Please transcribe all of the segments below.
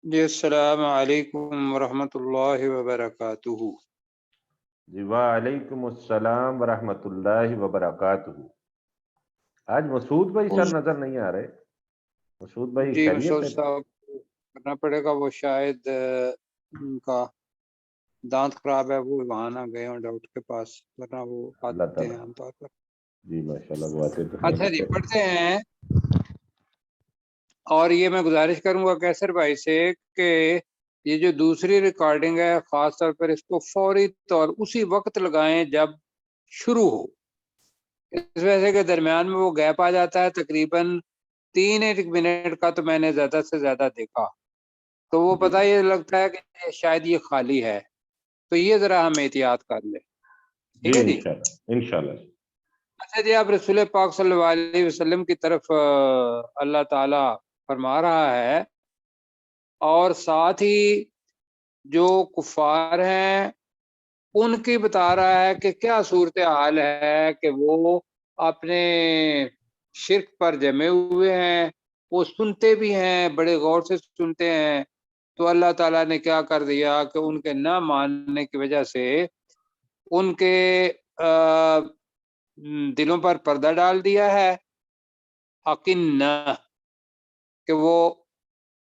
جی السلام علیکم ورحمۃ اللہ وبرکاتہ۔ جی وعلیکم السلام ورحمۃ اللہ وبرکاتہ۔ آج مسعود بھائی سر نظر نہیں آ رہے۔ مسعود بھائی جی خیریت مسعود ہے؟ صاحب کرنا پڑے گا، وہ شاید ان کا دانت خراب ہے، وہ وہاں نہ گئے ہوں ڈاکٹر کے پاس، ورنہ وہ اللہ آتے تعالیٰ ہیں عام طور پر۔ جی ماشاءاللہ وہ آتے تو اچھا جی، پڑھتے ہیں۔ اور یہ میں گزارش کروں گا کیسر بھائی سے کہ یہ جو دوسری ریکارڈنگ ہے خاص طور پر اس کو فوری طور اسی وقت لگائیں جب شروع ہو، اس وجہ کے درمیان میں وہ گیپ آ جاتا ہے تقریباً 3 منٹ کا، تو میں نے زیادہ سے زیادہ دیکھا تو وہ پتہ یہ لگتا ہے کہ شاید یہ خالی ہے، تو یہ ذرا ہم احتیاط کر لیں، ٹھیک جی ہے جی۔ انشاءاللہ۔ اچھا جی، آپ رسول پاک صلی اللہ علیہ وسلم کی طرف اللہ تعالی فرما رہا ہے، اور ساتھ ہی جو کفار ہیں ان کی بتا رہا ہے کہ کیا صورتحال ہے کہ وہ اپنے شرک پر جمے ہوئے ہیں، وہ سنتے بھی ہیں، بڑے غور سے سنتے ہیں، تو اللہ تعالیٰ نے کیا کر دیا کہ ان کے نہ ماننے کی وجہ سے ان کے دلوں پر پردہ ڈال دیا ہے، اکنہ کہ وہ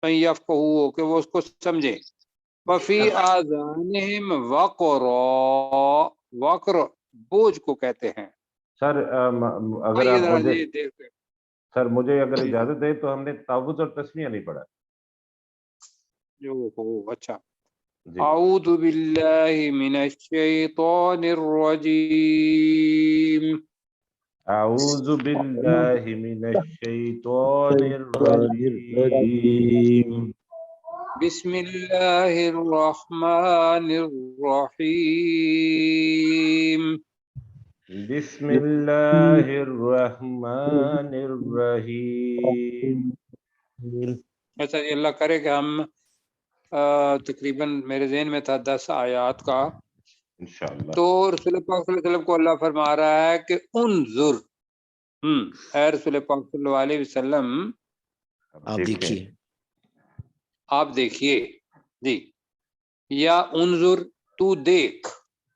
یفقہوا کہ وہ اس کو سمجھیں، وفی آذانہم وقر، وقر بوجھ کو کہتے ہیں۔ سر اگر آئیے آپ ذرا مجھے جی دیکھتے سر مجھے اگر جی اجازت دے تو ہم نے تعوذ اور تسمیہ نہیں پڑھا۔ جو ہو اچھا۔ جی اعوذ باللہ من الشیطان الرجیم، اعوذ باللہ من الشیطان الرجیم، بسم اللہ الرحمن الرحیم۔ بسم اللہ الرحمن الرحیم۔ اچھا جی، اللہ کرے کہ ہم تقریباً میرے ذہن میں تھا 10 آیات کا، انشاءاللہ۔ تو رسول پاک صلی اللہ علیہ وسلم کو اللہ فرما رہا ہے کہ انظر، اے رسول پاک صلی اللہ علیہ وسلم آپ دیکھیں۔ آپ دیکھیے جی، یا انظر تو دیکھ،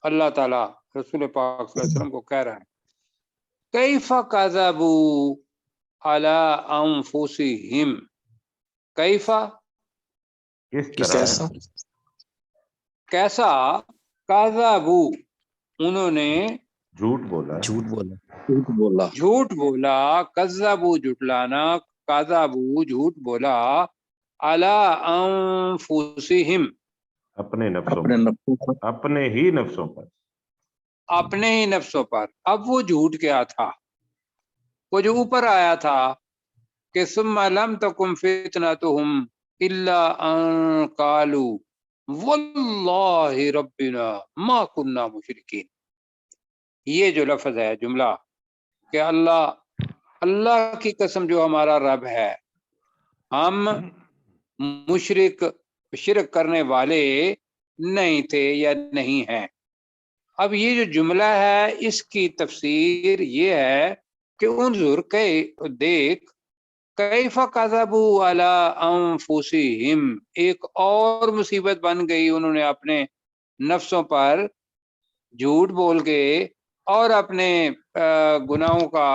اللہ تعالیٰ رسول پاک صلی اللہ علیہ وسلم کو کہہ رہا ہے کیف کذبوا علی انفسہم، کیف کس طرح کیسا، کذبوا انہوں نے جھوٹ بولا، جھوٹ بولا، کذبوا جھٹلانا، کذبوا جھوٹ بولا، علی انفسہم اپنے نفسوں پر، اپنے ہی نفسوں پر۔ اپنے ہی نفسوں پر۔ اب وہ جھوٹ کیا تھا؟ وہ جو اوپر آیا تھا کہ ثم لم تکن فتنتہم الا ان قالوا واللہ ربنا ما کننا مشرکین، یہ جو لفظ ہے جملہ کہ اللہ کی قسم جو ہمارا رب ہے، ہم شرک کرنے والے نہیں تھے یا نہیں ہیں۔ اب یہ جو جملہ ہے اس کی تفسیر یہ ہے کہ انظر دیکھ کیف کذبوا علی انفسہم، ایک اور مصیبت بن گئی، انہوں نے اپنے نفسوں پر جھوٹ بول کے اور اپنے گناہوں کا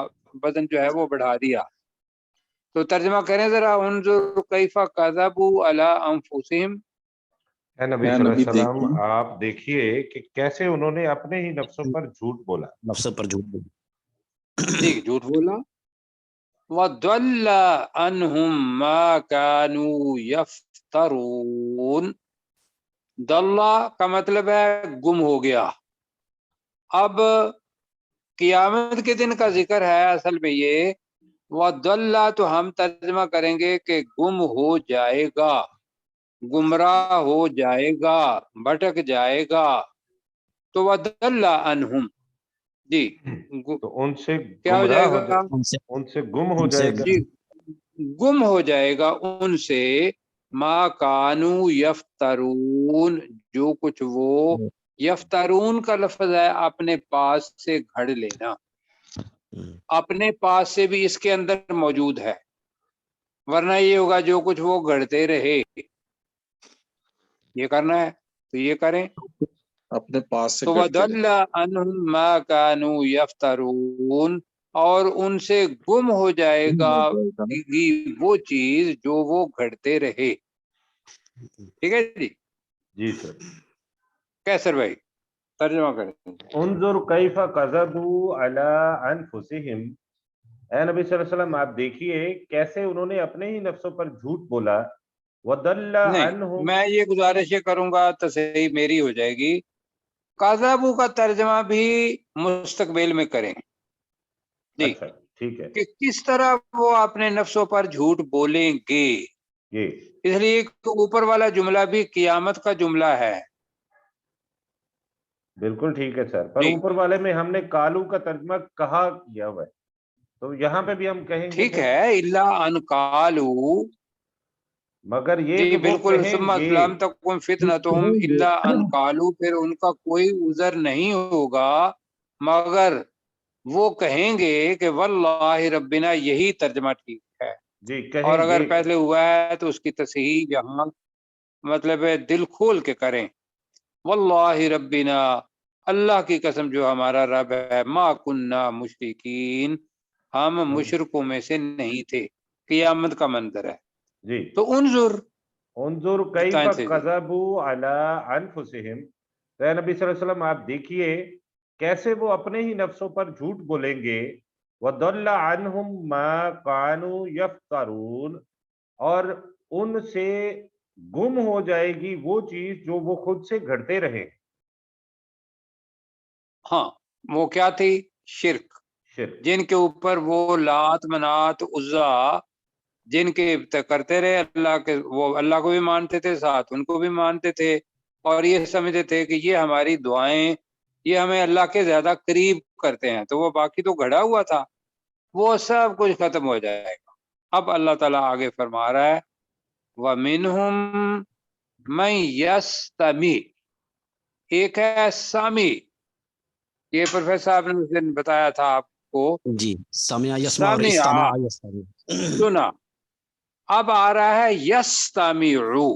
وزن جو ہے وہ بڑھا دیا۔ تو ترجمہ کریں ذرا، انظر کیف کذبوا علی انفسہم۔ اے نبی صلی اللہ علیہ وسلم آپ دیکھیے کہ کیسے انہوں نے اپنے ہی نفسوں پر جھوٹ بولا، جی جھوٹ بولا، وَضَلَّ عَنْهُمْ مَا كَانُوا يَفْتَرُونَ، ضلّ کا مطلب ہے گم ہو گیا۔ اب قیامت کے دن کا ذکر ہے اصل میں یہ، وَضَلَّ تو ہم ترجمہ کریں گے کہ گم ہو جائے گا، گمراہ ہو جائے گا، بھٹک جائے گا، تو وَضَلَّ عَنْهُمْ جی تو ان سے کیا ہو گمراہ جائے ہو گا؟ جائے، ان سے گم ہو جائے گا۔ جی گم ہو جائے گا ان سے، ما کانو یفترون، جو کچھ وہ یفترون کا لفظ ہے اپنے پاس سے گھڑ لینا، اپنے پاس سے بھی اس کے اندر موجود ہے، ورنہ یہ ہوگا جو کچھ وہ گھڑتے رہے۔ یہ کرنا ہے تو یہ کریں. اپنے پاس سے تو کرتے رہے. وَضَلَّ عَنْهُمْ مَا كَانُوا يَفْتَرُونَ، اور ان سے گم ہو جائے گا وہ چیز جو وہ گھڑتے رہے. ٹھیک ہے جی. جی سر. کیسر بھائی ترجمہ کریں. انظر کیف کذبوا علی انفسہم، اے نبی صلی اللہ علیہ وسلم آپ دیکھیے کیسے انہوں نے اپنے ہی نفسوں پر جھوٹ بولا. وَضَلَّ نہیں، عَنْهُمْ، میں یہ گزارش یہ کروں گا، تصحیح میری ہو جائے گی، کذبوا کا ترجمہ بھی مستقبل میں کریں. جی، اچھا ٹھیک ہے. کہ کس طرح وہ اپنے نفسوں پر جھوٹ بولیں گے. جی اس لیے اوپر والا جملہ بھی قیامت کا جملہ ہے. بالکل ٹھیک ہے سر، پر جی اوپر والے میں ہم نے کالو کا ترجمہ کہا کیا ہوا ہے، تو یہاں پہ بھی ہم کہیں گے ٹھیک پھر ہے، الا ان قالوا. مگر یہ جی کہ وہ بالکل، ثم کہیں گے. لم تکن فتنتہم الا ان قالوا، پھر ان کا کوئی عذر نہیں ہوگا مگر وہ کہیں گے کہ واللہ ربنا، یہی ترجمہ ٹھیک ہے. جی اور کہیں اگر گے. پہلے ہوا ہے تو اس کی تصحیح یہاں مطلب ہے دل کھول کے کریں. واللہ ربنا، اللہ کی قسم جو ہمارا رب ہے، ما کننا مشرکین، ہم مشرکوں میں سے نہیں تھے. قیامت کا منظر ہے. جی تو انظر انظر کیف بتائیں تھے جی. کذبوا علی انفسہم، اے نبی صلی اللہ علیہ وسلم آپ دیکھیے کیسے وہ اپنے ہی نفسوں پر جھوٹ بولیں گے. وَضَلَّ عَنْهُمْ مَا كَانُوا يَفْتَرُونَ، اور ان سے گم ہو جائے گی وہ چیز جو وہ خود سے گھڑتے رہے. ہاں، وہ کیا تھی؟ شرک. شرک. جن کے اوپر وہ لات منات عزا جن کے کرتے رہے، اللہ کے، وہ اللہ کو بھی مانتے تھے، ساتھ ان کو بھی مانتے تھے، اور یہ سمجھتے تھے کہ یہ ہماری دعائیں، یہ ہمیں اللہ کے زیادہ قریب کرتے ہیں. تو وہ باقی تو گھڑا ہوا تھا، وہ سب کچھ ختم ہو جائے گا. اب اللہ تعالیٰ آگے فرما رہا ہے وَمِنْهُمْ مَنْ يَسْتَمِعُ، ایک ہے سامی. یہ پروفیسر صاحب نے اس دن بتایا تھا آپ کو. جی، سمع یسمع اور سامع، استماع یستمع. سنا. اب آ رہا ہے یستمعو.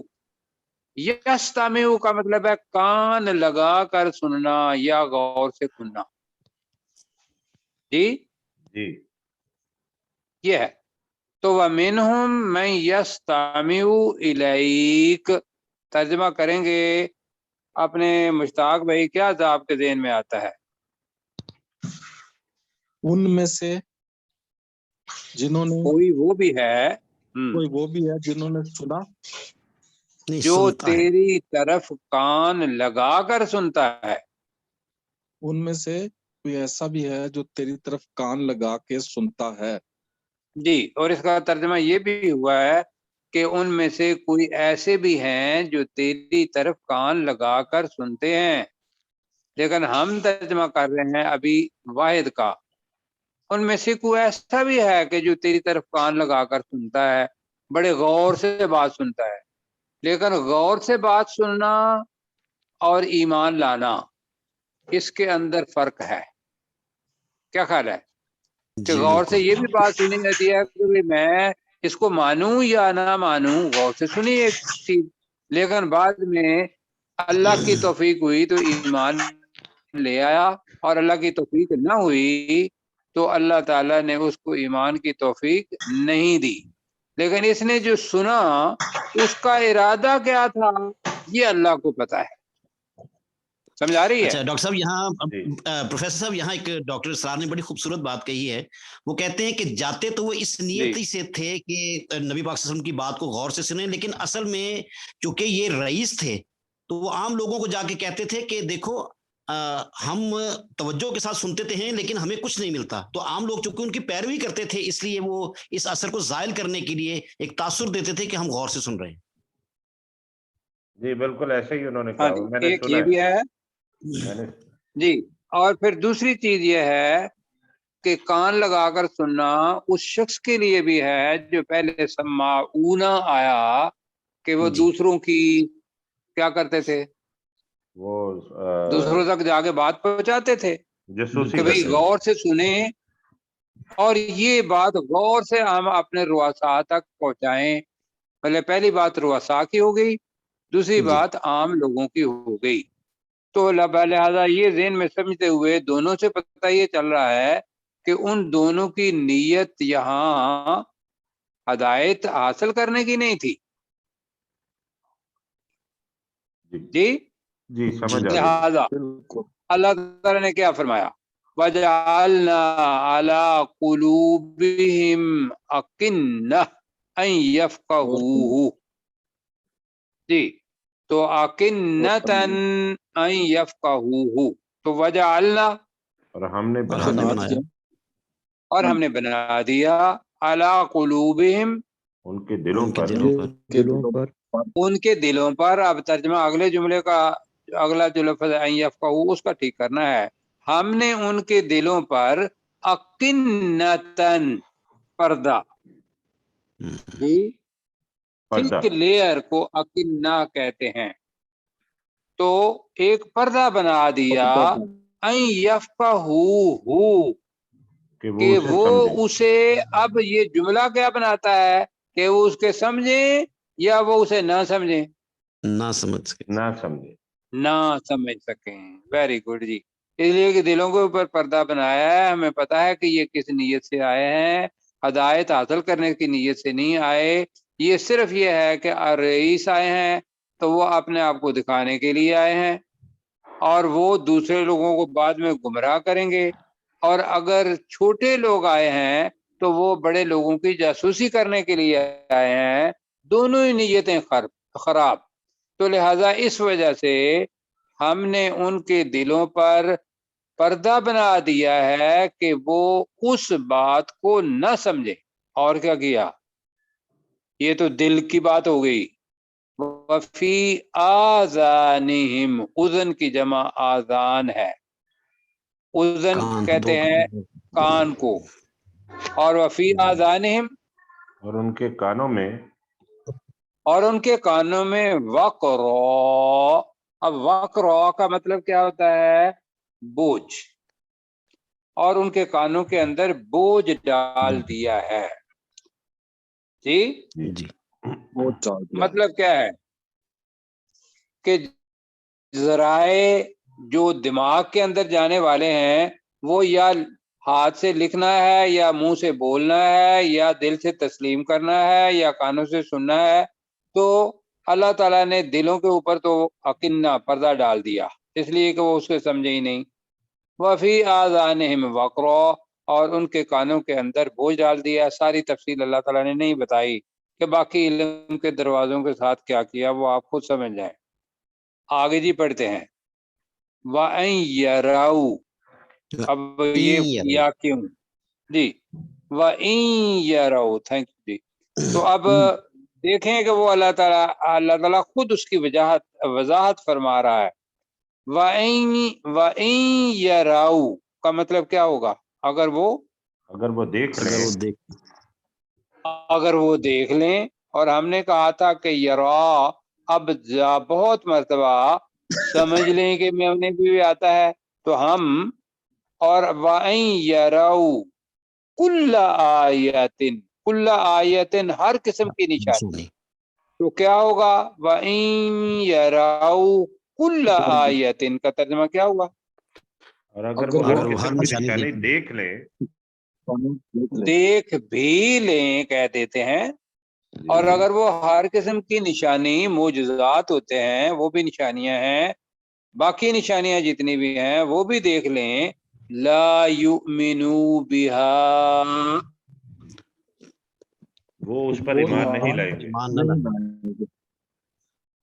یستمعو کا مطلب ہے کان لگا کر سننا یا غور سے سننا. جی جی یہ ہے. تو وَمِنْهُمْ مَنْ يَسْتَمِعُ إِلَيْكَ، ترجمہ کریں گے اپنے مشتاق بھائی، کیا آپ کے ذہن میں آتا ہے؟ ان میں سے جنہوں نے، کوئی وہ بھی ہے کوئی وہ بھی ہے جنہوں نے سنا، نہیں جو سنتا ہے. تیری طرف کان لگا کر سنتا ہے. ان میں سے کوئی ایسا بھی ہے جو تیری طرف کان لگا کے سنتا ہے. جی، اور اس کا ترجمہ یہ بھی ہوا ہے کہ ان میں سے کوئی ایسے بھی ہیں جو تیری طرف کان لگا کر سنتے ہیں. لیکن ہم ترجمہ کر رہے ہیں ابھی واحد کا. ان میں سے کوئی ایسا بھی ہے کہ جو تیری طرف کان لگا کر سنتا ہے، بڑے غور سے بات سنتا ہے. لیکن غور سے بات سننا اور ایمان لانا، اس کے اندر فرق ہے. کیا خیال ہے؟ کہ جی غور سے بالکل. یہ بھی بات سنی جاتی ہے کہ میں اس کو مانوں یا نہ مانوں، غور سے سنی ایک چیز، لیکن بعد میں اللہ کی توفیق ہوئی تو ایمان لے آیا، اور اللہ کی توفیق نہ ہوئی تو اللہ تعالیٰ نے اس کو ایمان کی توفیق نہیں دی. لیکن اس نے جو سنا اس کا ارادہ کیا تھا یہ اللہ کو پتا ہے. سمجھ آ رہی ہے؟ اچھا ڈاکٹر صاحب، یہاں جی پروفیسر صاحب، یہاں ایک ڈاکٹر اسرار نے بڑی خوبصورت بات کہی ہے. وہ کہتے ہیں کہ جاتے تو وہ اس نیت جی سے تھے کہ نبی پاک صلی اللہ علیہ وسلم کی بات کو غور سے سنیں، لیکن اصل میں چونکہ یہ رئیس تھے تو وہ عام لوگوں کو جا کے کہتے تھے کہ دیکھو ہم توجہ کے ساتھ سنتے تھے ہیں لیکن ہمیں کچھ نہیں ملتا. تو عام لوگ چونکہ ان کی پیروی کرتے تھے، اس لیے وہ اس اثر کو زائل کرنے کے لیے ایک تاثر دیتے تھے کہ ہم غور سے سن رہے ہیں. جی بالکل ایسے ہی انہوں نے ہاں کہا، جی، میں نے ایک سنا یہ بھی ہے میں نے. جی. اور پھر دوسری چیز یہ ہے کہ کان لگا کر سننا اس شخص کے لیے بھی ہے جو پہلے سماعونا آیا کہ وہ جی دوسروں کی کیا کرتے تھے، وہ دوسروں تک جا کے بات پہنچاتے تھے جاسوسی کہ بھئی کرتے ہیں. غور سے سنیں، اور یہ بات غور سے ہم اپنے رؤساء تک پہنچائیں. پہلی بات رؤساء کی ہو گئی، دوسری جی بات عام لوگوں کی ہو گئی. تو لہذا یہ ذہن میں سمجھتے ہوئے دونوں سے پتہ یہ چل رہا ہے کہ ان دونوں کی نیت یہاں ہدایت حاصل کرنے کی نہیں تھی. جی جی جی سمجھ آ گئی. لہذا بالکل اللہ تعالیٰ نے کیا فرمایا؟ وَجَعَلْنَا عَلَىٰ قُلُوبِهِمْ أَكِنَّةً أَن يَفْقَهُوهُ. جی تو أَكِنَّةً أَن يَفْقَهُوهُ، تو وَجَعَلْنَا اور ہم نے اور ہم نے بنا بنا بنایا دیا اور ہم نے بنا دیا عَلَىٰ قُلُوبِهِمْ ان کے دلوں ان کے پر دلوں پر کے دلوں پر ان کے دلوں پر. اب ترجمہ اگلے جملے کا، اگلا جو لفظ ہے ان یفقہوا، اس کا ٹھیک کرنا ہے. ہم نے ان کے دلوں پر اکنتن، پردہ، جی پردہ. تھک لیئر کو اکنہ کہتے ہیں. تو ایک پردہ بنا دیا ان یفقہوہ، کہ وہ کہ اسے وہ سمجھیں. اسے، اب یہ جملہ کیا بناتا ہے کہ وہ اس کے سمجھیں یا وہ اسے نہ سمجھیں؟ نہ سمجھ سکے. نہ سمجھے. نہ سمجھ سکیں. ویری گڈ جی. اس لیے کہ دلوں کے اوپر پردہ بنایا ہے. ہمیں پتا ہے کہ یہ کس نیت سے آئے ہیں، ہدایت حاصل کرنے کی نیت سے نہیں آئے. یہ صرف یہ ہے کہ رئیس آئے ہیں تو وہ اپنے آپ کو دکھانے کے لیے آئے ہیں، اور وہ دوسرے لوگوں کو بعد میں گمراہ کریں گے. اور اگر چھوٹے لوگ آئے ہیں تو وہ بڑے لوگوں کی جاسوسی کرنے کے لیے آئے ہیں. دونوں ہی نیتیں خراب. تو لہٰذا اس وجہ سے ہم نے ان کے دلوں پر پردہ بنا دیا ہے کہ وہ اس بات کو نہ سمجھے. اور کیا کیا؟ یہ تو دل کی بات ہو گئی. وفی آذانہم، اذن کی جمع آذان ہے. اذن کان، دو کہتے ہیں کان کو. اور وفی آذانہم، اور ان کے کانوں میں اور ان کے کانوں میں وقرا. اب وقرا کا مطلب کیا ہوتا ہے؟ بوجھ. اور ان کے کانوں کے اندر بوجھ ڈال دیا ہے. جی جی وہ چاہ دیا. مطلب کیا ہے کہ ذرائع جو دماغ کے اندر جانے والے ہیں وہ یا ہاتھ سے لکھنا ہے، یا منہ سے بولنا ہے، یا دل سے تسلیم کرنا ہے، یا کانوں سے سننا ہے. تو اللہ تعالیٰ نے دلوں کے اوپر تو اکنہ، پردہ ڈال دیا، اس لیے کہ وہ اس کو سمجھے ہی نہیں. وفی آذانہم وقرا، اور ان کے کانوں کے اندر بوجھ ڈال دیا. ساری تفصیل اللہ تعالیٰ نے نہیں بتائی کہ باقی علم کے دروازوں کے ساتھ کیا کیا، وہ آپ خود سمجھ جائیں. آگے جی پڑھتے ہیں. وَأَن يَرَوْا، اب یہ یا کیوں جی، وَإِن يَرَوْا، تھینک یو جی. تو اب دیکھیں کہ وہ اللہ تعالیٰ خود اس کی وضاحت فرما رہا ہے. وَإِن يَرَوْا کا مطلب کیا ہوگا؟ اگر وہ دیکھ لیں. اگر وہ دیکھ لیں. اور ہم نے کہا تھا کہ یرا اب بہت مرتبہ سمجھ لیں کہ میں بھی آتا ہے تو ہم. اور وَإِن يَرَوْا كُلَّ آیَةٍ، کل آیتن، ہر قسم کی نشانی. تو کیا ہوگا؟ وَإِن يَرَوْا كُلَّ آیَةٍ کا ترجمہ کیا ہوگا؟ اور اگر وہ اگر ہر وہ ہر قسم کی نشانی نشانی دیکھ لیں. دیکھ بھی لیں کہہ دیتے ہیں. اور اگر وہ ہر قسم کی نشانی، معجزات ہوتے ہیں وہ بھی نشانیاں ہیں، باقی نشانیاں جتنی بھی ہیں وہ بھی دیکھ لیں. لا یؤمنوا بها، وہ اس پر ایمان نہیں لائیں گے.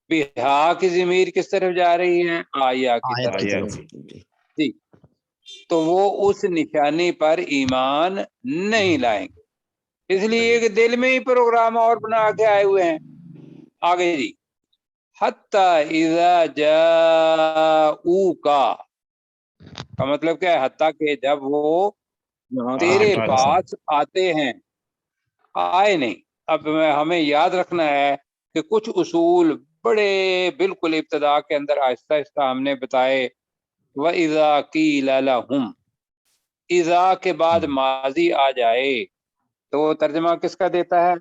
بہا کی ضمیر کس طرف جا رہی ہے؟ آیا کی طرف. آیا جی تو وہ اس نشانی پر ایمان نہیں لائیں گے، اس لیے کہ دل میں ہی پروگرام اور بنا کے آئے ہوئے ہیں. آگے جی. حتی اذا جاؤکا کا مطلب کیا ہے؟ حتیٰ کہ جب وہ تیرے پاس آتے ہیں. آئے نہیں. اب ہمیں یاد رکھنا ہے کہ کچھ اصول بڑے بالکل ابتدا کے اندر آہستہ آہستہ ہم نے بتائے. وَإِذَا قِيلَ لَهُمْ، اذا کے بعد ماضی آ جائے تو وہ ترجمہ کس کا دیتا ہے؟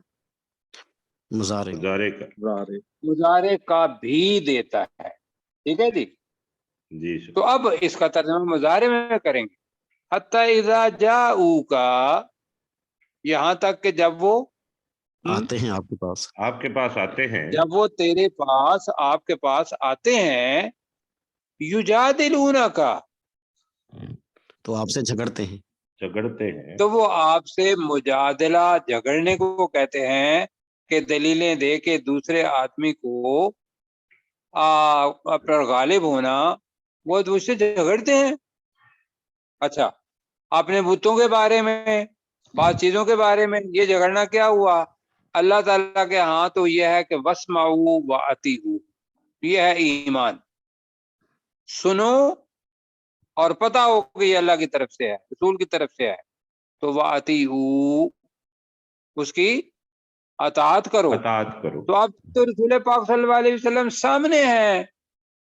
مزارع مضارع کا. رارے مضارع کا بھی دیتا ہے. ٹھیک ہے جی. جی سر. تو اب اس کا ترجمہ مضارع میں کریں گے. حتی اذا جاؤکا، یہاں تک کہ جب وہ آتے ہیں آپ کے پاس. آپ کے پاس آتے ہیں. جب وہ تیرے پاس آپ کے پاس آتے ہیں، یجادلونک، تو آپ سے جھگڑتے ہیں. جھگڑتے ہیں. تو وہ آپ سے مجادلہ، جھگڑنے کو کہتے ہیں کہ دلیلیں دے کے دوسرے آدمی کو پر غالب ہونا، وہ دوسرے جھگڑتے ہیں. اچھا، اپنے بتوں کے بارے میں، بعض چیزوں کے بارے میں یہ جھگڑنا کیا ہوا؟ اللہ تعالیٰ کے ہاں تو یہ ہے کہ واسمعوا واطیعوا، یہ ہے ایمان. سنو اور پتہ ہو کہ یہ اللہ کی طرف سے ہے، رسول کی طرف سے ہے، تو واطیعوا، اس کی اطاعت کرو. اطاعت کرو. تو اب تو رسول پاک صلی اللہ علیہ وسلم سامنے ہے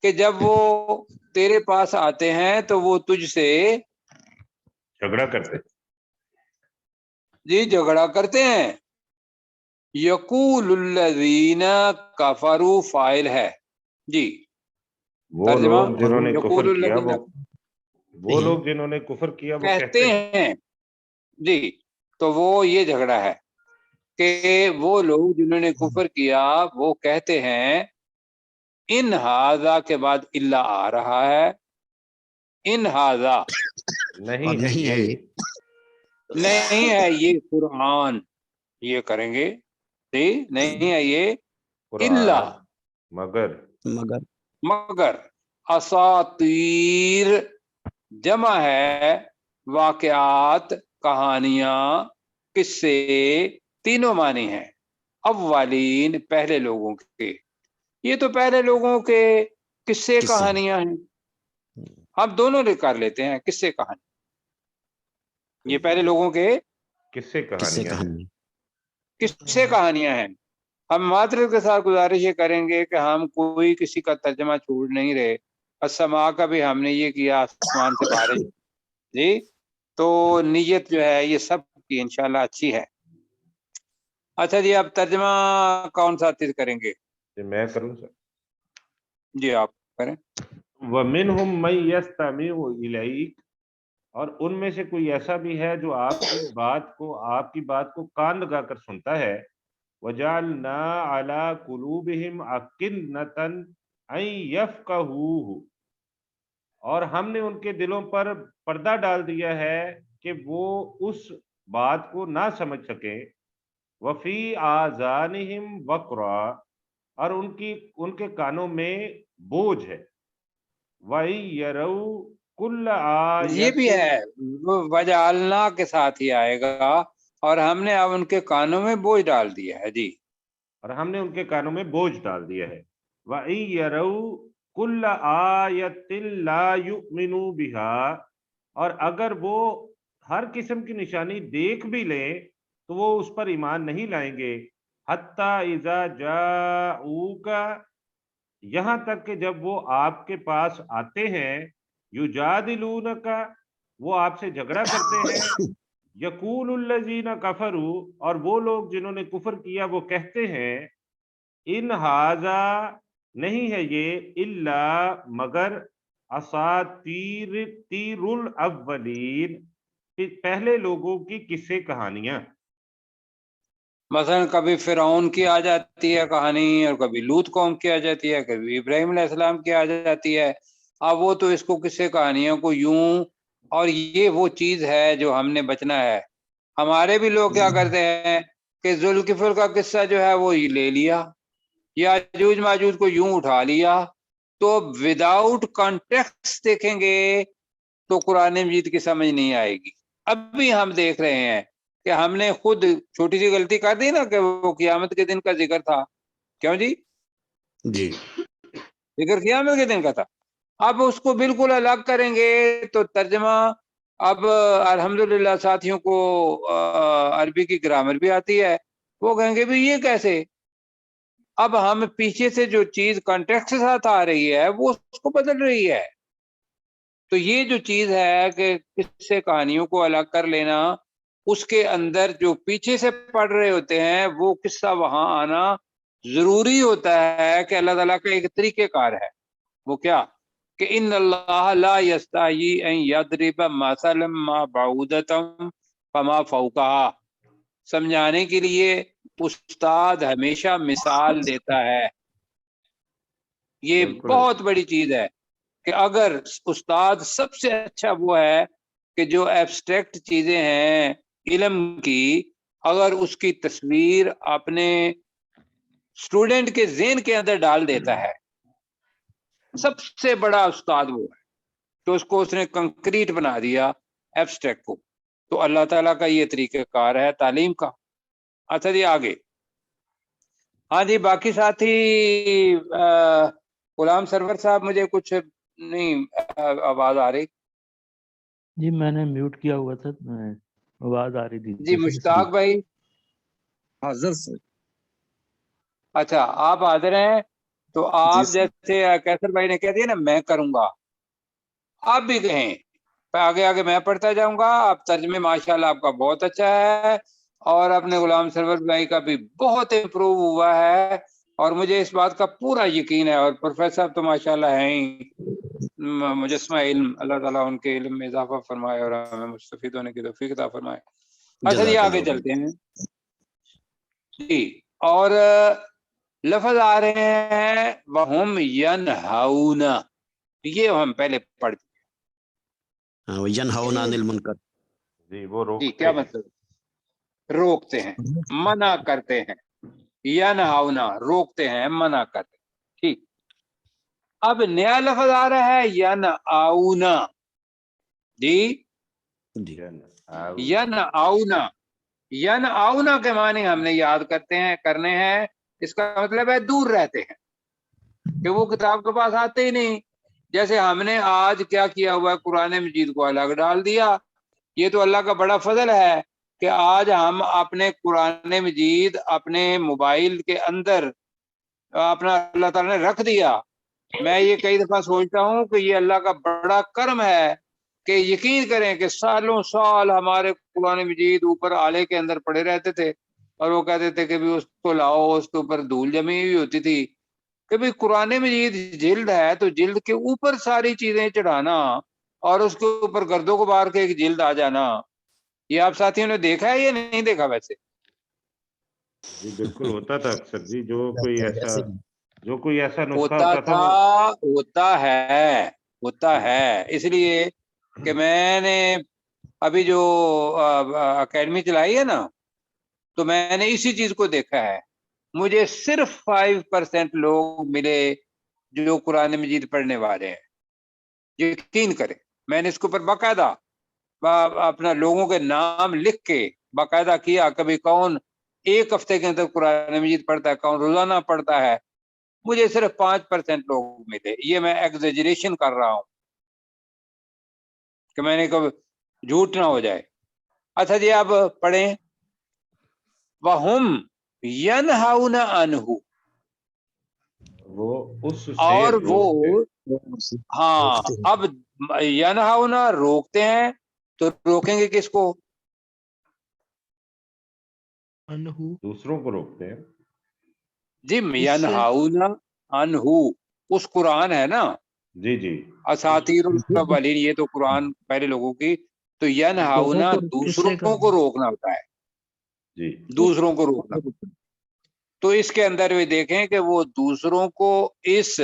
کہ جب وہ تیرے پاس آتے ہیں تو وہ تجھ سے جھگڑا کرتے. جی جھگڑا کرتے ہیں. یقول الذین کفروا فاعل ہے جی. وہ ترجمہ لوگ جنہوں نے یقول کفر کیا، الذین، وہ لوگ جنہوں نے کفر کیا وہ کہتے ہیں جی. تو وہ یہ جھگڑا ہے کہ وہ لوگ جنہوں نے کفر کیا وہ کہتے ہیں، ان ہاذا کے بعد الا آ رہا ہے، ان ہاذا نہیں ہے یہ. نہیں ہے یہ قرآن، یہ کریں گے جی، نہیں ہے یہ الا، قرآن مگر مگر اساطیر جمع ہے واقعات، کہانیاں، قصے، تینوں معنی ہیں. اولین پہلے لوگوں کے، یہ تو پہلے لوگوں کے قصے کہانیاں ہیں. ہم دونوں کر لیتے ہیں قصے کہانی. یہ پہلے لوگوں کے قصے کہانیاں ہیں. قصے کہانیاں ہیں. ہم معذرت کے ساتھ گزارش یہ کریں گے کہ ہم کوئی کسی کا ترجمہ چھوڑ نہیں رہے. السماء کا بھی ہم نے یہ کیا، آسمان سے بارش جی. تو نیت جو ہے یہ سب کی انشاءاللہ اچھی ہے. اچھا جی، اب ترجمہ کون سا تیر کریں گے؟ میں کروں سر. جی آپ کریں. وَمِنْهُمْ مَنْ يَسْتَمِعُ إِلَيْكَ، اور ان میں سے کوئی ایسا بھی ہے جو آپ کی بات کو کان لگا کر سنتا ہے. وَجَعَلْنَا عَلَىٰ قُلُوبِهِمْ أَكِنَّةً أَن يَفْقَهُوهُ، اور ہم نے ان کے دلوں پر پردہ ڈال دیا ہے کہ وہ اس بات کو نہ سمجھ سکیں. وَفِي آذَانِهِمْ وَقْرًا، اور ان کے کانوں میں بوجھ ہے. وَإِن يَرَوْا كُلَّ یہ بھی آیَةٍ، ہے وجعلنا کے ساتھ ہی آئے گا، اور ہم نے اب ان کے کانوں میں بوجھ ڈال دیا ہے جی. اور ہم نے ان کے کانوں میں بوجھ ڈال دیا ہے. وَإِن يَرَوْا كُلَّ آیَةٍ لَا يُؤْمِنُوا بِهَا، اور اگر وہ ہر قسم کی نشانی دیکھ بھی لیں تو وہ اس پر ایمان نہیں لائیں گے. حَتَّى إِذَا جَاءُوكَ، یہاں تک کہ جب وہ آپ کے پاس آتے ہیں، یجادلونک، وہ آپ سے جھگڑا کرتے ہیں. یقول الذین کفروا، اور وہ لوگ جنہوں نے کفر کیا وہ کہتے ہیں، ان ھذا، نہیں ہے یہ، الا مگر اساطیر الاولین، پہلے لوگوں کی قصے کہانیاں. مثلا کبھی فرعون کی آ جاتی ہے کہانی، اور کبھی لوط قوم کی آ جاتی ہے، کبھی ابراہیم علیہ السلام کی آ جاتی ہے. اب وہ تو اس کو قصے کہانیوں کو یوں، اور یہ وہ چیز ہے جو ہم نے بچنا ہے. ہمارے بھی لوگ کیا کرتے ہیں کہ ذوالکفل کا قصہ جو ہے وہ لے لیا، یا یاجوج ماجوج کو یوں اٹھا لیا، تو وداؤٹ کانٹیکسٹ دیکھیں گے تو قرآن مجید کی سمجھ نہیں آئے گی. اب بھی ہم دیکھ رہے ہیں کہ ہم نے خود چھوٹی سی غلطی کر دی نا، کہ وہ قیامت کے دن کا ذکر تھا. کیوں جی؟ جی ذکر قیامت کے دن کا تھا. اب اس کو بالکل الگ کریں گے تو ترجمہ، اب الحمدللہ ساتھیوں کو عربی کی گرامر بھی آتی ہے، وہ کہیں گے بھی یہ کیسے؟ اب ہم پیچھے سے جو چیز کانٹیکسٹ کے ساتھ آ رہی ہے وہ اس کو بدل رہی ہے. تو یہ جو چیز ہے کہ قصے کہانیوں کو الگ کر لینا، اس کے اندر جو پیچھے سے پڑھ رہے ہوتے ہیں وہ قصہ وہاں آنا ضروری ہوتا ہے کہ اللہ تعالیٰ کا ایک طریقہ کار ہے. وہ کیا کہ ان اللہ لا یستحیی ان یضرب مثلا ما بعودۃ فما فوقها، سمجھانے کے لیے استاد ہمیشہ مثال دیتا ہے. یہ بالکل بہت بڑی چیز ہے کہ اگر استاد سب سے اچھا وہ ہے کہ جو ایبسٹریکٹ چیزیں ہیں علم کی، اگر اس کی تصویر اپنے اسٹوڈنٹ کے ذہن کے اندر ڈال دیتا ہے، سب سے بڑا استاد وہ ہے تو اس کو اس نے کنکریٹ بنا دیا ایبسٹریکٹ کو. تو اللہ تعالیٰ کا یہ طریقہ کار ہے تعلیم کا. اچھا جی آگے. ہاں جی باقی ساتھی غلام سرور صاحب مجھے کچھ نہیں آواز آ رہی. جی میں نے میوٹ کیا ہوا تھا، آواز آ رہی تھی. جی مشتاق بھائی. حاضر سے. اچھا آپ حاضر ہیں تو آپ جی جیسے کیسر بھائی نے کہہ دیا نا میں کروں گا، آپ بھی کہیں آگے آگے میں پڑھتا جاؤں گا. آپ ترجمے ماشاءاللہ آپ کا بہت اچھا ہے اور اپنے غلام سرور بھائی کا بھی بہت امپروو ہوا ہے اور مجھے اس بات کا پورا یقین ہے. اور پروفیسر صاحب تو ماشاءاللہ ہیں ہی مجسمہ علم، اللہ تعالیٰ ان کے علم میں اضافہ فرمائے اور ہمیں مستفید ہونے کی توفیق عطا فرمائے. اچھا جی آگے چلتے ہیں جی. اور لفظ آ رہے ہیں وَهُمْ يَنْهَوْنَ، یہ ہم پہلے پڑھ ینہون عن المنکر. جی وہ جی روکتے کیا ہیں. مطلب؟ روکتے ہیں، منع کرتے ہیں. ینہونا روکتے ہیں، منع کرتے ہیں. ٹھیک. اب نیا لفظ آ رہا ہے ینعونا. جی ینعونا. ینعونا کے معنی ہم نے یاد کرنے ہیں. اس کا مطلب ہے دور رہتے ہیں کہ وہ کتاب کے پاس آتے ہی نہیں. جیسے ہم نے آج کیا کیا ہوا ہے، قرآن مجید کو الگ ڈال دیا. یہ تو اللہ کا بڑا فضل ہے کہ آج ہم اپنے قرآن مجید اپنے موبائل کے اندر اپنا اللہ تعالیٰ نے رکھ دیا. میں یہ کئی دفعہ سوچتا ہوں کہ یہ اللہ کا بڑا کرم ہے کہ یقین کریں کہ سالوں سال ہمارے قرآن مجید اوپر آلے کے اندر پڑے رہتے تھے اور وہ کہتے تھے کہ بھی اس کو لاؤ، اس کے اوپر دھول جمی ہوئی ہوتی تھی کہ بھی قرآن مجید جلد ہے تو جلد کے اوپر ساری چیزیں چڑھانا اور اس کے اوپر گرد و غبار کے ایک جلد آ جانا، یہ آپ ساتھیوں نے دیکھا ہے یا نہیں دیکھا؟ ویسے جی بالکل ہوتا تھا اکثر جی. جو کوئی ایسا نسخہ ہوتا ہوتا تھا ہوتا ہے. اس لیے کہ میں نے ابھی جو اکیڈمی چلائی ہے نا تو میں نے اسی چیز کو دیکھا ہے. مجھے صرف 5% لوگ ملے جو قرآن مجید پڑھنے والے ہیں. یقین کریں میں نے اس کے اوپر باقاعدہ اپنا لوگوں کے نام لکھ کے باقاعدہ کیا کبھی کون ایک ہفتے کے اندر قرآن مجید پڑھتا ہے، کون روزانہ پڑھتا ہے. مجھے صرف 5% لوگ ملے. یہ میں ایگزیجریشن کر رہا ہوں کہ میں نے کبھی جھوٹ نہ ہو جائے. اچھا جی اب پڑھیں وَهُمْ يَنْهَوْنَ عَنْهُ، وہ اس سے اور وہ ہاں روکتے اب ینہونا روکتے ہیں تو روکیں گے کس کو؟ انہو دوسروں کو روکتے ہیں. جی ینہونا عنہ اس قرآن ہے نا، جی جی اساطیر الاولین یہ تو قرآن پہلے لوگوں کی. تو ینہونا دوسروں کو روکنا ہوتا ہے، جی دوسروں کو روکنا. تو اس کے اندر بھی دیکھیں کہ وہ دوسروں کو اس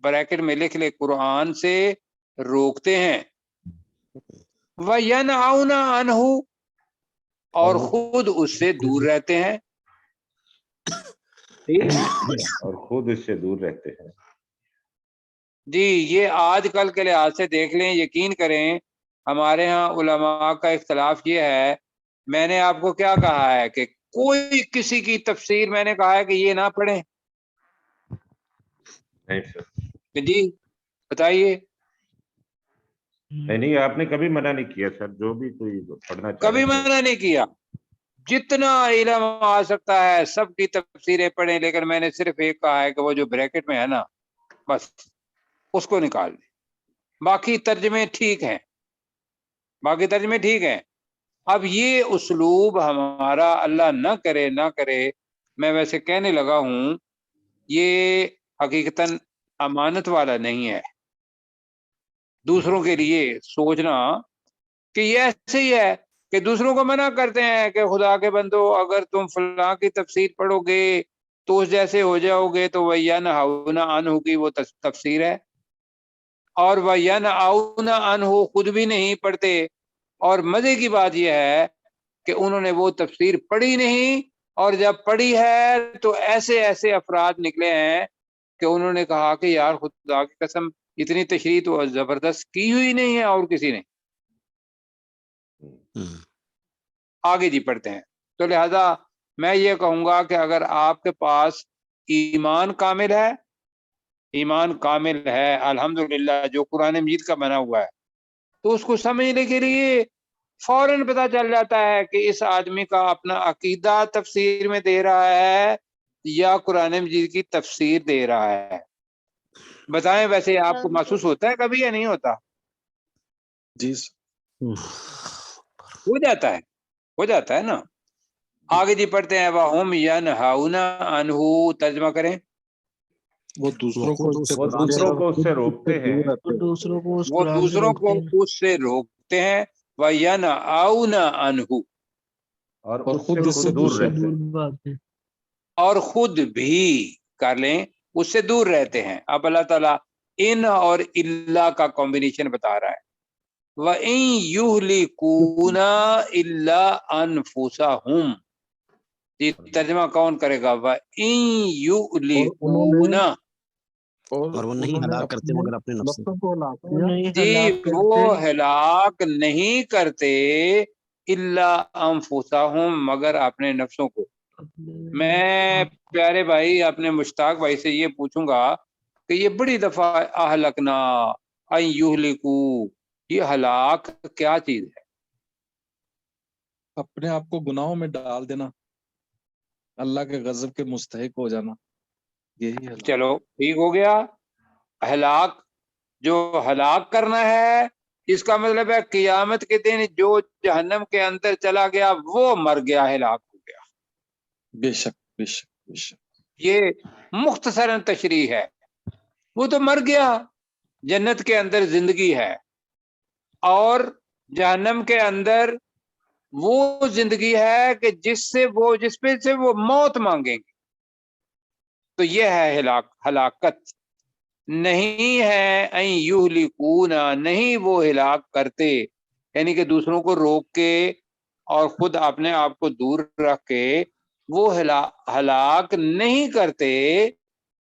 بریکٹ میں لکھ لے قرآن سے روکتے ہیں. وَيَنْهَوْنَ عَنْهُ، اور خود اس سے دور رہتے ہیں. اور خود اس سے دور رہتے ہیں. جی یہ آج کل کے لحاظ سے دیکھ لیں، یقین کریں ہمارے ہاں علماء کا اختلاف یہ ہے. میں نے آپ کو کیا کہا ہے کہ کوئی کسی کی تفسیر میں نے کہا ہے کہ یہ نہ پڑھیں؟ نہیں سر، کہ جی بتائیے. نہیں آپ نے کبھی منع نہیں کیا سر. جو بھی کوئی پڑھنا چاہے کبھی منع نہیں کیا. جتنا علم آ سکتا ہے سب کی تفسیریں پڑھیں، لیکن میں نے صرف ایک کہا ہے کہ وہ جو بریکٹ میں ہے نا بس اس کو نکال دیں. باقی ترجمے ٹھیک ہیں، باقی ترجمے ٹھیک ہیں. اب یہ اسلوب ہمارا، اللہ نہ کرے میں ویسے کہنے لگا ہوں، یہ حقیقتاً امانت والا نہیں ہے دوسروں کے لیے سوچنا کہ یہ ایسے ہی ہے کہ دوسروں کو منع کرتے ہیں کہ خدا کے بندو اگر تم فلاں کی تفسیر پڑھو گے تو اس جیسے ہو جاؤ گے، تو وَيَنْهَوْنَ عَنْهُ کی وہ تفسیر ہے، اور وَيَنْأَوْنَ عَنْهُ خود بھی نہیں پڑھتے، اور مزے کی بات یہ ہے کہ انہوں نے وہ تفسیر پڑھی نہیں، اور جب پڑھی ہے تو ایسے ایسے افراد نکلے ہیں کہ انہوں نے کہا کہ یار خدا کی قسم اتنی تشریح تو زبردست کی ہوئی نہیں ہے اور کسی نے۔ آگے جی پڑھتے ہیں۔ تو لہذا میں یہ کہوں گا کہ اگر آپ کے پاس ایمان کامل ہے الحمدللہ جو قرآن مجید کا بنا ہوا ہے، تو اس کو سمجھنے کے لیے فوراً پتہ چل جاتا ہے کہ اس آدمی کا اپنا عقیدہ تفسیر میں دے رہا ہے یا قرآن مجید کی تفسیر دے رہا ہے۔ بتائیں ویسے آپ کو محسوس ہوتا ہے کبھی یا نہیں ہوتا؟ جی ہو جاتا ہے نا۔ آگے جی پڑھتے ہیں وَهُمْ يَنْهَوْنَ عَنْهُ، ترجمہ کریں۔ وہ دوسروں کو اس سے روکتے ہیں، دوسروں کو اس وہ قرآن سے دوسروں کو روکتے ہیں اس سے روکتے ہیں، وَيَنْأَوْنَ عَنْهُ، اور خود اس اس سے سے دور سے رہتے دور ہیں۔ بات ہے۔ اور خود بھی کر لیں اس سے دور رہتے ہیں۔ اب اللہ تعالیٰ ان اور اللہ کا کمبینیشن بتا رہا ہے۔ وَإِن يُهْلِكُونَ إِلَّا أَنفُسَهُمْ، یہ ترجمہ کون کرے گا؟ وَإِن يُهْلِكُونَ، اور وہ نہیں ہلاک کرتے مگر اپنے نفس نفسوں کو ہلاک وہ نہیں جی ہلاک وہ کرتے ہلاک نہیں کرتے الا انفسہم، مگر اپنے نفسوں کو۔ میں پیارے بھائی اپنے مشتاق بھائی سے یہ پوچھوں گا کہ یہ بڑی دفعہ اہلکنا ان یہلکو، یہ ہلاک کیا چیز ہے؟ اپنے آپ کو گناہوں میں ڈال دینا، اللہ کے غضب کے مستحق ہو جانا، یہی ہے۔ چلو ٹھیک ہو گیا، ہلاک جو ہلاک کرنا ہے اس کا مطلب ہے قیامت کے دن جو جہنم کے اندر چلا گیا وہ مر گیا، ہلاک ہو گیا۔ بے شک بے شک بے شک۔ یہ مختصراً تشریح ہے، وہ تو مر گیا، جنت کے اندر زندگی ہے، اور جہنم کے اندر وہ زندگی ہے کہ جس پہ سے وہ موت مانگیں گے۔ تو یہ ہے ہلاکت، نہیں ہے ان یہلکون، نہیں وہ ہلاک کرتے، یعنی کہ دوسروں کو روک کے اور خود اپنے آپ کو دور رکھ کے وہ ہلاک نہیں کرتے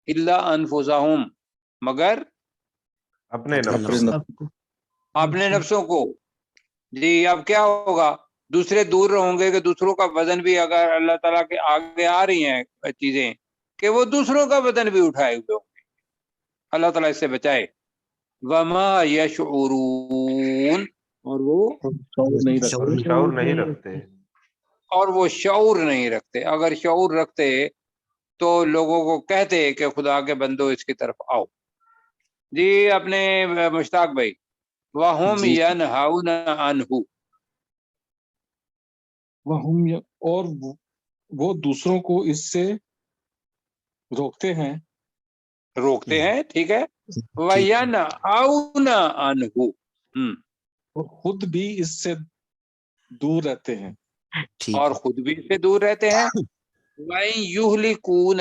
الا انفسہم، مگر اپنے اپنے نفسوں کو۔ جی اب کیا ہوگا؟ دوسرے دور رہوں گے کہ دوسروں کا وزن بھی، اگر اللہ تعالیٰ کے آگے آ رہی ہیں چیزیں کہ وہ دوسروں کا وزن بھی اٹھائے ہوئے ہوں گے، اللہ تعالیٰ اس سے بچائے۔ وما یشعرون، اور وہ شعور نہیں رکھتے۔ اور وہ شعور نہیں رکھتے، اگر شعور رکھتے تو لوگوں کو کہتے کہ خدا کے بندو اس کی طرف آؤ۔ جی اپنے مشتاق بھائی، وَهُمْ جی يَنْهَوْنَ عَنْهُ، اور وہ دوسروں کو اس سے روکتے ہیں، ٹھیک ہے، وَيَنْأَوْنَ عَنْهُ، اور خود بھی اس سے دور رہتے ہیں، اور خود بھی اس سے دور رہتے ہیں۔ وَإِن يُهْلِكُونَ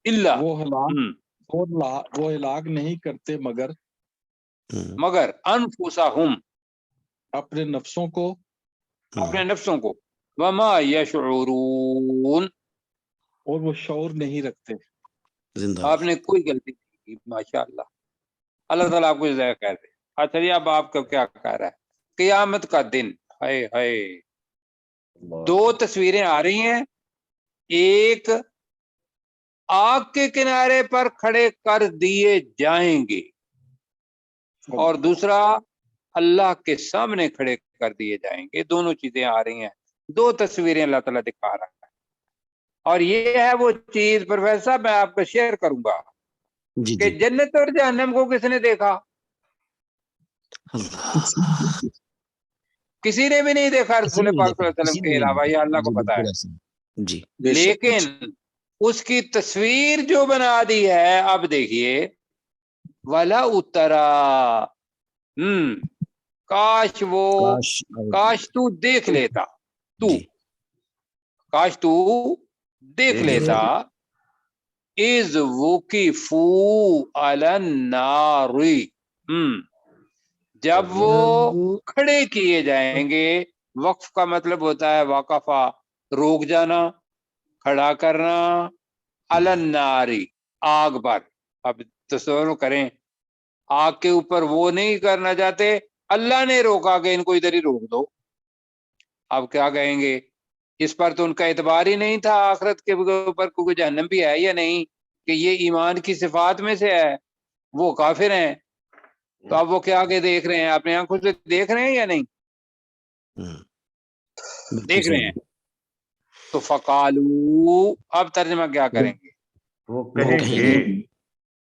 إِلَّا، وہ ہلاک نہیں کرتے مگر انفسہم، اپنے نفسوں کو، وما یشعرون، اور وہ شعور نہیں رکھتے۔ آپ نے کوئی غلطی نہیں کی، ماشاءاللہ، اللہ تعالیٰ آپ کو جزائے خیر دے۔ اچھا جی اب آپ کا کیا کہہ رہا ہے؟ قیامت کا دن، ہائے ہائے، دو تصویریں آ رہی ہیں، ایک آگ کے کنارے پر کھڑے کر دیے جائیں گے، اور دوسرا اللہ کے سامنے کھڑے کر دیے جائیں گے۔ دونوں چیزیں آ رہی ہیں، دو تصویریں اللہ تعالیٰ دکھا رہا ہے، اور یہ ہے وہ چیز پروفیسر صاحب میں آپ کو شیئر کروں گا کہ جنت اور جہنم کو کس نے دیکھا؟ کسی نے بھی نہیں دیکھا رسول پاک صلی اللہ علیہ وسلم کے علاوہ، یہ اللہ کو پتا ہے. جی بے شک. لیکن اس کی تصویر جو بنا دی ہے، اب دیکھیے ولا اترا، کاش وہ، کاش تو دیکھ لیتا، تو جی کاش تو دیکھ لیتا، از وقفو علی النار، جب وہ کھڑے کیے جائیں گے. وقف کا مطلب ہوتا ہے وقفہ، روک جانا، کھڑا کرنا، علی النار، آگ پر. اب تصور کریں، آگ کے اوپر وہ نہیں کرنا چاہتے، اللہ نے روکا کہ ان کو ادھر ہی روک دو. اب کیا کہیں گے؟ اس پر تو ان کا اعتبار ہی نہیں تھا آخرت کے اوپر کوئی جہنم بھی ہے یا نہیں، کہ یہ ایمان کی صفات میں سے ہے. وہ کافر ہیں، تو اب وہ کیا آگے دیکھ رہے ہیں؟ اپنے آنکھوں سے دیکھ رہے ہیں یا نہیں دیکھ رہے ہیں؟ تو فقالو، اب ترجمہ کیا کریں گے؟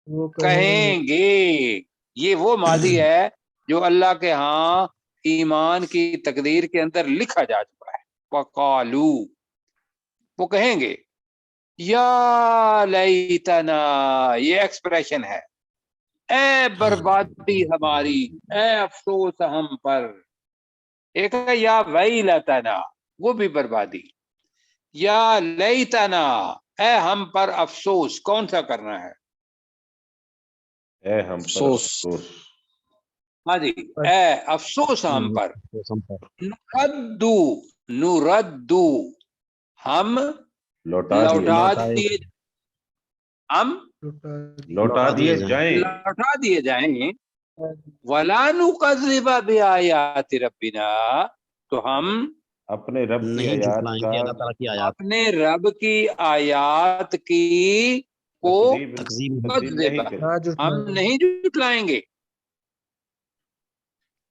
وہ کہیں گے. یہ وہ ماضی ہے جو اللہ کے ہاں ایمان کی تقدیر کے اندر لکھا جا چکا ہے. فقالو، وہ کہیں گے یا لیتنا، یہ ایکسپریشن ہے، اے بربادی ہماری، اے افسوس ہم پر. ایک ہے یا ویلتنا، وہ بھی بربادی. یا لیتنا، اے ہم پر افسوس. کون سا کرنا ہے؟ اے ہم پر افسوس. ہاں جی، اے افسوس ہم پر. نردو، ہم لوٹا دیے جائیں. ولا نکذب بآیات ربنا، تو ہم اپنے رب کی نہیں آیات جھٹلائیں گے اللہ تعالیٰ کی آیات، اپنے رب کی آیات کی کو تکذیب ہم نہیں جھٹلائیں گے.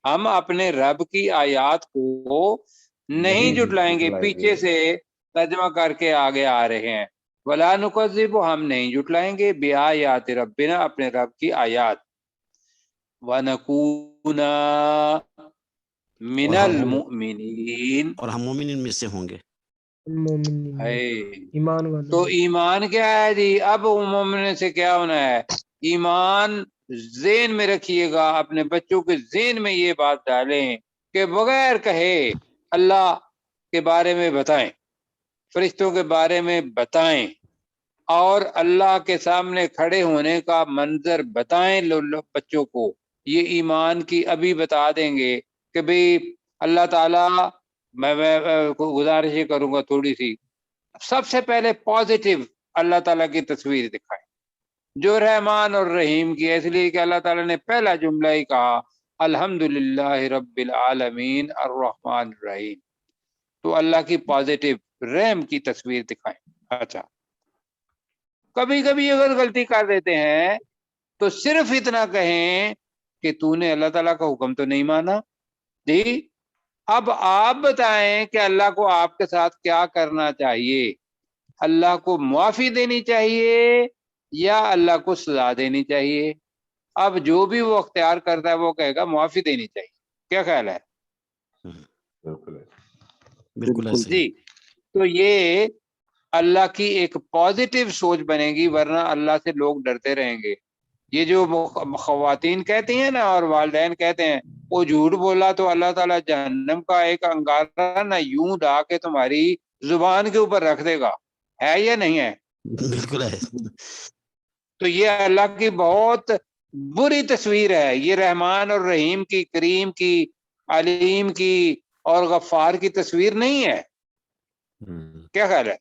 ہم اپنے رب کی آیات کو نہیں جھٹلائیں گے. پیچھے سے ترجمہ کر کے آگے آ رہے ہیں، ولا نکذب، ہم نہیں جھٹلائیں گے، بآیات ربنا، اپنے رب کی آیات. وَنَكُونَ مِنَ الْمُؤْمِنِينَ، اور ہم مومنین میں سے ہوں گے. تو ایمان کیا ہے جی؟ اب مومن سے کیا ہونا ہے؟ ایمان ذہن میں رکھیے گا، اپنے بچوں کے ذہن میں یہ بات ڈالیں کہ بغیر کہے اللہ کے بارے میں بتائیں، فرشتوں کے بارے میں بتائیں، اور اللہ کے سامنے کھڑے ہونے کا منظر بتائیں بچوں کو. یہ ایمان کی ابھی بتا دیں گے کہ بھئی اللہ تعالیٰ، میں گزارش یہ کروں گا تھوڑی سی، سب سے پہلے پازیٹیو اللہ تعالیٰ کی تصویر دکھائیں جو رحمان اور رحیم کی ہے. اس لیے کہ اللہ تعالیٰ نے پہلا جملہ ہی کہا الحمدللہ رب العالمین الرحمن الرحیم. تو اللہ کی پازیٹیو رحم کی تصویر دکھائیں. اچھا، کبھی کبھی اگر غلطی کر دیتے ہیں تو صرف اتنا کہیں کہ تو نے اللہ تعالیٰ کا حکم تو نہیں مانا. جی، اب آپ بتائیں کہ اللہ کو آپ کے ساتھ کیا کرنا چاہیے؟ اللہ کو معافی دینی چاہیے یا اللہ کو سزا دینی چاہیے؟ اب جو بھی وہ اختیار کرتا ہے وہ کہے گا معافی دینی چاہیے. کیا خیال ہے؟ بالکل ایسے ہی. جی، تو یہ اللہ کی ایک پازیٹیو سوچ بنے گی، ورنہ اللہ سے لوگ ڈرتے رہیں گے. یہ جو خواتین کہتی ہیں نا اور والدین کہتے ہیں وہ جھوٹ بولا تو اللہ تعالیٰ جہنم کا ایک انگارہ نہ یوں ڈا کے تمہاری زبان کے اوپر رکھ دے گا، ہے یا نہیں ہے؟ بالکل ہے. تو یہ اللہ کی بہت بری تصویر ہے. یہ رحمان اور رحیم کی، کریم کی، علیم کی اور غفار کی تصویر نہیں ہے. کیا خیال ہے؟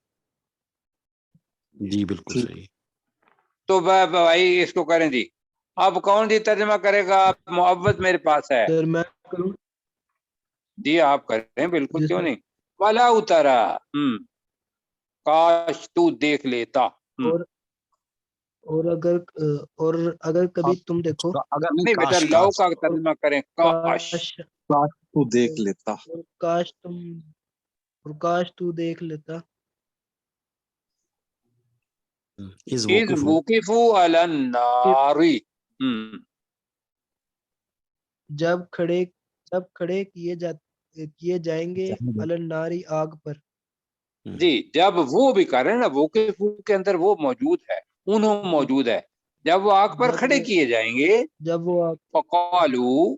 جی بالکل صحیح. تو بھائی اس کو کریں جی. اب کون جی ترجمہ کرے گا؟ محبت میرے پاس ہے. جی آپ کریں، بالکل، کیوں نہیں. ولا اترا، کاش تو دیکھ لیتا. اور اگر کبھی تم دیکھو، اگر نہیں بیٹا، لو کا ترجمہ کریں، کاش. تو دیکھ لیتا، اور کاش تو دیکھ لیتا. اذ وقفوا علی النار، جب کھڑے کیے کیے جائیں گے الناری آگ پر. جی جب وہ بھی کر رہے ہیں نا وقوف کے اندر وہ موجود ہے، انہوں موجود ہے، جب وہ آگ پر جب کھڑے وہ- کیے جائیں گے جب وہ آگ فقالو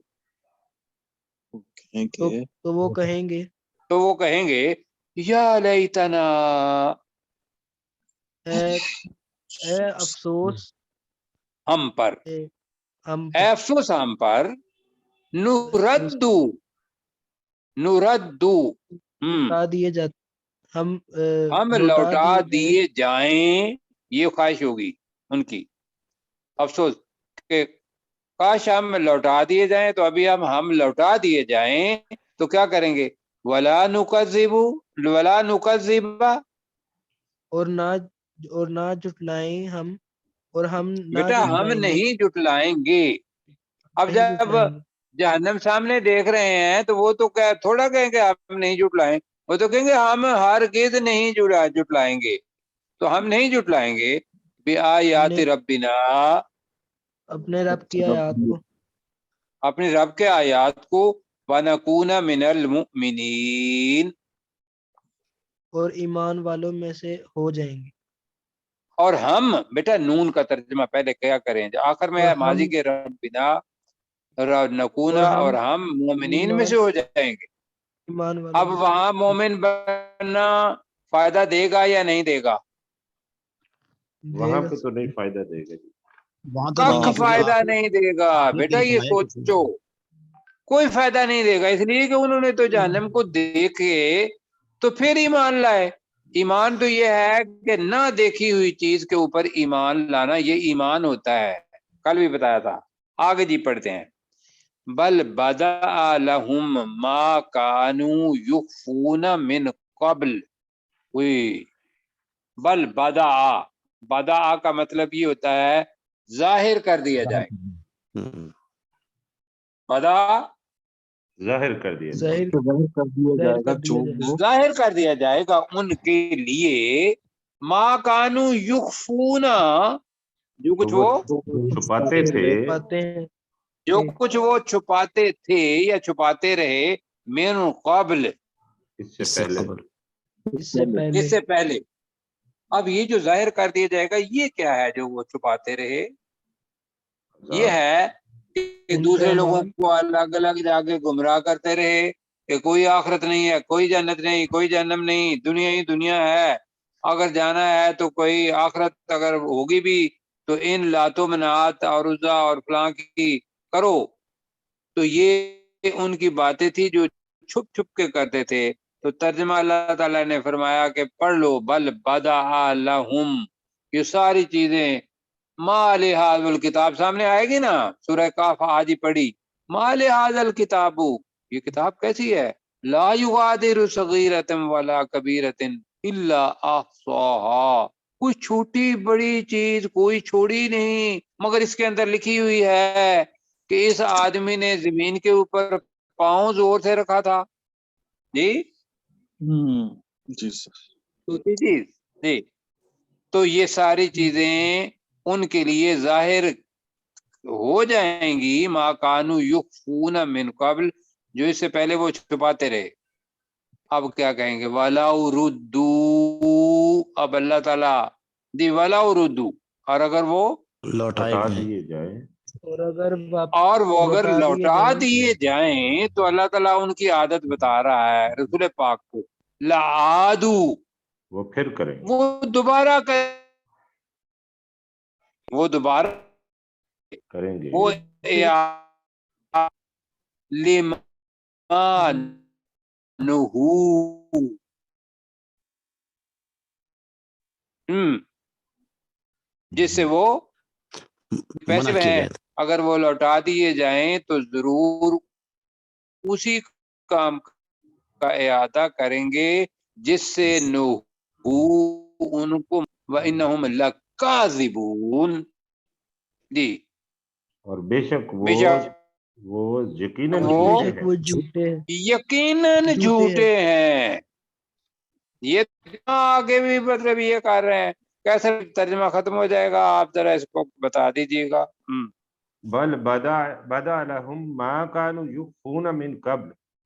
کہیں تو, کہ تو وہ کہیں گے تو وہ کہیں گے یا لیتنا اے افسوس ہم پر، ہم اے افسوس ہم پر، نردو لوٹا دیے جاتے ہم ہم لوٹا دیے جائیں، یہ خواہش ہوگی ان کی، افسوس کہ کاش ہم لوٹا دیے جائیں، تو ابھی ہم لوٹا دیے جائیں تو کیا کریں گے؟ ولا نکذب اور نہ جھٹلائیں ہم اور ہم نہ بیٹا ہم جھٹلائیں گے نہیں جھٹلائیں گے۔ اب نہیں جب جھٹلائیں گے جہنم سامنے دیکھ رہے ہیں تو وہ تو کیا تھوڑا کہیں گے ہم نہیں جھٹلائیں، وہ تو کہیں گے ہم ہرگز نہیں جھٹلائیں گے، تو ہم نہیں جھٹلائیں گے بآیات ربنا، اپنے رب کی آیات کو، اپنے رب کے آیات کو، وَنَكُونَ مِنَ الْمُؤْمِنِينَ، اور ایمان والوں میں سے ہو جائیں گے، اور ہم بیٹا نون کا ترجمہ پہلے کیا کریں، آخر میں اور ہے ہم ماضی کے ربنا نکونا، اور ہم مومنین میں سے ہو جائیں گے۔ ایمان والوں اب میں سے وہاں مومن بننا فائدہ دے گا یا نہیں دے گا؟ دے وہاں گا۔ پہ تو نہیں فائدہ دے گا جی۔ وہاں تو کخ دینے کے لیے فائدہ نہیں دے گا بیٹا، یہ سوچو کوئی فائدہ نہیں دے گا، اس لیے کہ انہوں نے تو جہنم کو دیکھے تو پھر ایمان لائے۔ ایمان تو یہ ہے کہ نہ دیکھی ہوئی چیز کے اوپر ایمان لانا، یہ ایمان ہوتا ہے، کل بھی بتایا تھا۔ آگے جی پڑھتے ہیں، بل بدأ لهم ما كانوا يخفون من قبل، بل بدأ کا مطلب یہ ہوتا ہے ظاہر کر دیا جائے، بدأ ظاہر کر دیا جائے۔ ظاہر کر دیا جائے گا جو وہ ظاہر کر دیا جائے گا ان کے لیے ما کانو یخفون، جو کچھ تو وہ چھپاتے تھے پاتے ہیں جو کچھ وہ چھپاتے تھے یا چھپاتے رہے، من قبل، اس سے پہلے۔ اس سے پہلے اس سے پہلے۔ اب یہ جو ظاہر کر دیا جائے گا یہ کیا ہے جو وہ چھپاتے رہے؟ یہ ہے کہ ان دوسرے کا لوگوں ایمان کو الگ الگ جا کے گمراہ کرتے رہے کہ کوئی آخرت نہیں ہے، کوئی جنت نہیں، کوئی جہنم نہیں، دنیا ہی دنیا ہے، اگر جانا ہے تو کوئی آخرت اگر ہوگی بھی تو ان لاتوں منات اور عزا اور فلاں کی کرو۔ تو یہ ان کی باتیں تھی جو چھپ چھپ کے کرتے تھے۔ تو ترجمہ اللہ تعالیٰ نے فرمایا کہ پڑھ لو، بل بدأ لہم، یہ ساری چیزیں ما لہذا الکتاب سامنے آئے گی نا، سورہ کاف آج ہی پڑھی، ما لہذا الکتاب، یہ کتاب کیسی ہے، لا یغادر صغیرۃ ولا کبیرۃ الا احصاها، کوئی چھوٹی بڑی چیز کوئی چھوڑی نہیں مگر اس کے اندر لکھی ہوئی ہے کہ اس آدمی نے زمین کے اوپر پاؤں زور سے رکھا تھا۔ جی جی سر، جی تو یہ ساری چیزیں ان کے لیے ظاہر ہو جائیں گی، ما کانوا یخفون من قبل، جو اس سے پہلے وہ چھپاتے رہے۔ اب کیا کہیں گے، وَلَوْ رُدُّوا، اب اللہ تعالیٰ دی وَلَوْ رُدُّوا، اور اگر وہ لوٹائے ہٹا گئے دیے جائیں، اور اگر اور وہ اگر لوٹا جائیں دیے جائیں تو اللہ تعالیٰ ان کی عادت بتا رہا ہے رسول پاک کو، لَعَادُوا، وہ پھر کریں گے۔ وہ دوبارہ کریں گے وہ لما نہو، جس سے وہ پیسے منع کیے ہیں، گئے تھے۔ اگر وہ لوٹا دیے جائیں تو ضرور اسی کام کا اعادہ کریں گے جس سے نہو ان کو، وَإِنَّهُمْ لَكَاذِبُونَ، جی اور بے شک بے شک وہ یقیناً وہ جھوٹے شک ہیں۔ وہ جھوٹے ہیں، یقیناً جھوٹے ہیں۔ یہ آگے بھی مطلب یہ کر رہے ہیں، کیسے ترجمہ ختم ہو جائے گا، آپ ذرا اس کو بتا دیجیے گا۔ بل بدأ لهم ما كانوا يخفون من قبل،